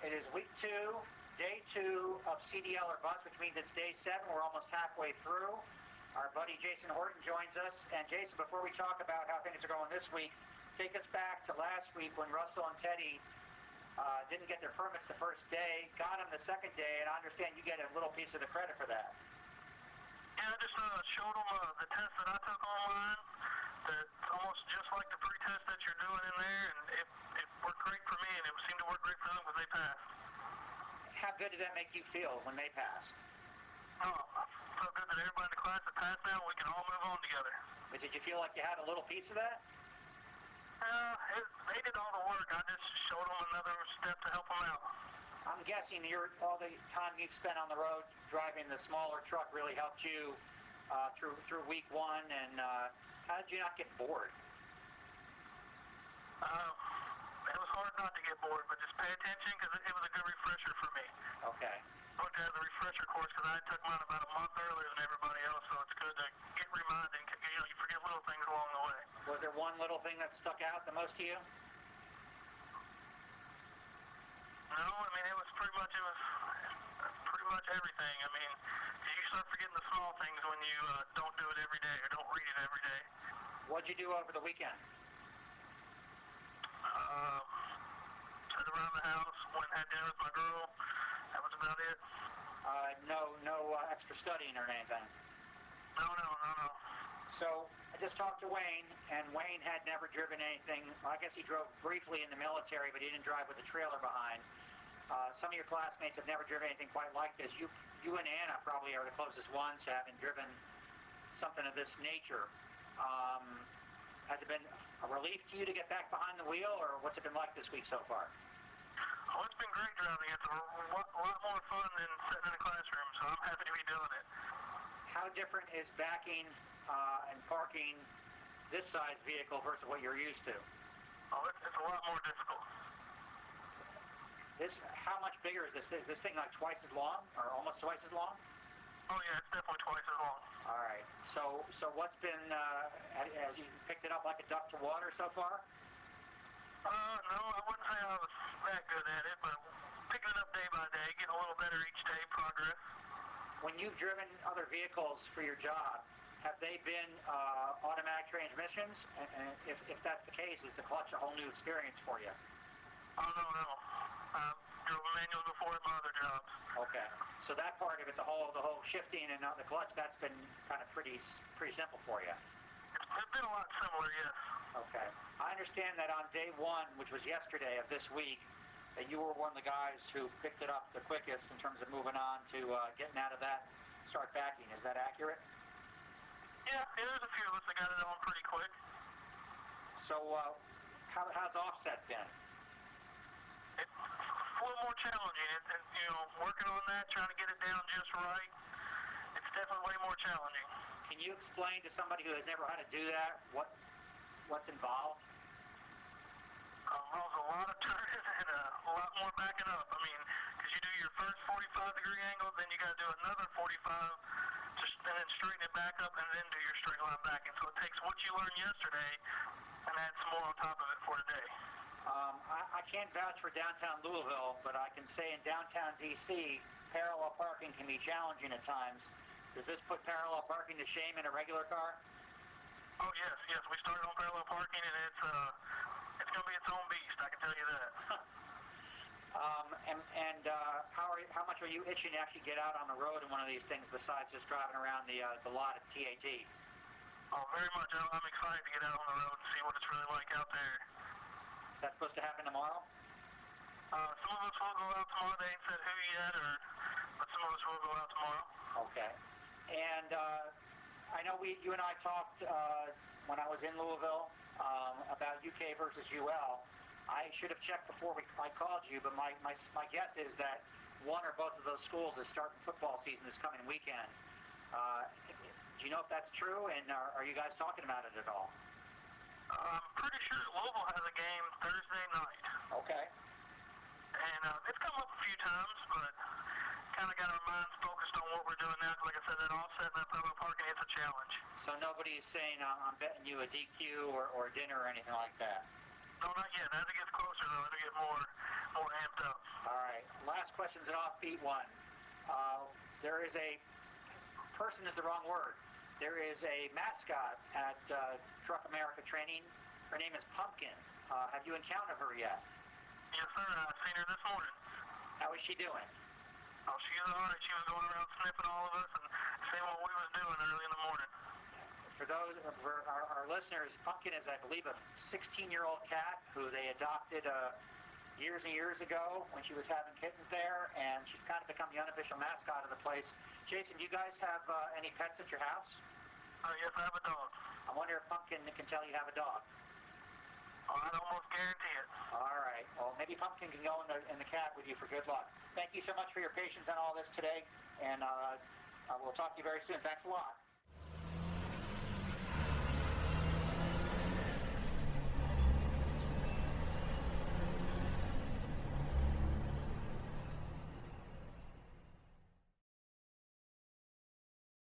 It is week 2, day 2 of CDL or bus, which means it's day 7. We're almost halfway through. Our buddy Jason Horton joins us. And Jason, before we talk about how things are going this week, take us back to last week when Russell and Teddy didn't get their permits the first day, got them the second day, and I understand you get a little piece of the credit for that. Yeah, I just showed them the test that I took online. That's almost just like the pre-test that you're doing in there, and it worked great for me, and it seemed to work great for them because they passed. How good did that make you feel when they passed? Oh, I felt good that everybody in the class had passed now, and we can all move on together. But did you feel like you had a little piece of that? They did all the work. I just showed them another step to help them out. I'm guessing all the time you've spent on the road driving the smaller truck really helped you through week 1. And how did you not get bored? It was hard not to get bored, but just pay attention because it was a good refresher for me. Okay. I looked at the refresher course because I took mine about a month earlier than everybody else, so it's good to get reminded. You forget little things along the way. Was there one little thing that stuck out the most to you? No, I mean, it was pretty much everything. I mean, you start forgetting the small things when you don't do it every day or don't read it every day. What'd you do over the weekend? Sat around the house, went and had dinner with my girl. That was about it. No extra studying or anything? No. So I just talked to Wayne, and Wayne had never driven anything. I guess he drove briefly in the military, but he didn't drive with a trailer behind. Some of your classmates have never driven anything quite like this. You and Anna probably are the closest ones to having driven something of this nature. Has it been a relief to you to get back behind the wheel, or what's it been like this week so far? Oh, it's been great driving. It's a lot more fun than sitting in a classroom, so I'm happy to be doing it. How different is backing and parking this size vehicle versus what you're used to? Oh, it's a lot more difficult. How much bigger is this? Is this thing like twice as long, or almost twice as long? Oh yeah, it's definitely twice as long. All right. So what's been? Has you picked it up like a duck to water so far? No, I wouldn't say I was that good at it, but picking it up day by day, getting a little better each day, progress. When you've driven other vehicles for your job, have they been automatic transmissions? And if that's the case, is the clutch a whole new experience for you? Oh, no. I drove a manual before at my other jobs. Okay. So that part of it, the whole shifting and the clutch, that's been kind of pretty simple for you. It's been a lot similar, yes. Okay. I understand that on day 1, which was yesterday of this week, that you were one of the guys who picked it up the quickest in terms of moving on to getting out of that, start backing. Is that accurate? Yeah, there's a few of us that got it on pretty quick. So how's offset been? It's a little more challenging. Working on that, trying to get it down just right. It's definitely way more challenging. Can you explain to somebody who has never had to do that what's involved? There's a lot of turns and a lot more backing up. I mean, because you do your first 45-degree angle, then you got to do another 45, and then straighten it back up, and then do your straight line backing. So it takes what you learned yesterday and add some more on top of it for today. I can't vouch for downtown Louisville, but I can say in downtown D.C., parallel parking can be challenging at times. Does this put parallel parking to shame in a regular car? Oh, yes. We started on parallel parking, and it's going to be its own beast, I can tell you that. How much are you itching to actually get out on the road in one of these things besides just driving around the lot at TAT? Oh, very much. I'm excited to get out on the road and see what it's really like out there. That's supposed to happen tomorrow? Some of us will go out tomorrow. They ain't said who yet, but some of us will go out tomorrow. Okay. And I know you and I talked when I was in Louisville about UK versus UL. I should have checked before I called you, but my guess is that one or both of those schools is starting football season this coming weekend. Do you know if that's true, and are you guys talking about it at all? I'm pretty sure Louisville has a game Thursday night. Okay. And it's come up a few times, but kind of got our minds focused on what we're doing now. Like I said, that offset and that parallel parking, it's a challenge. So nobody's saying I'm betting you a DQ or dinner or anything like that? No, not yet. As it gets closer, though, it'll get more more amped up. All right. Last question's an offbeat one. There is a person is the wrong word. There is a mascot at Truck America Training. Her name is Pumpkin. Have you encountered her yet? Yes, sir. I've seen her this morning. How is she doing? Oh, she was all right. She was going around sniffing all of us and seeing what we was doing early in the morning. For our listeners, Pumpkin is, I believe, a 16-year-old cat who they adopted years and years ago when she was having kittens there, and she's kind of become the unofficial mascot of the place. Jason, do you guys have any pets at your house? Yes, I have a dog. I wonder if Pumpkin can tell you have a dog. Oh, I'd almost guarantee it. All right. Well, maybe Pumpkin can go in the cab with you for good luck. Thank you so much for your patience on all this today, and we'll talk to you very soon. Thanks a lot.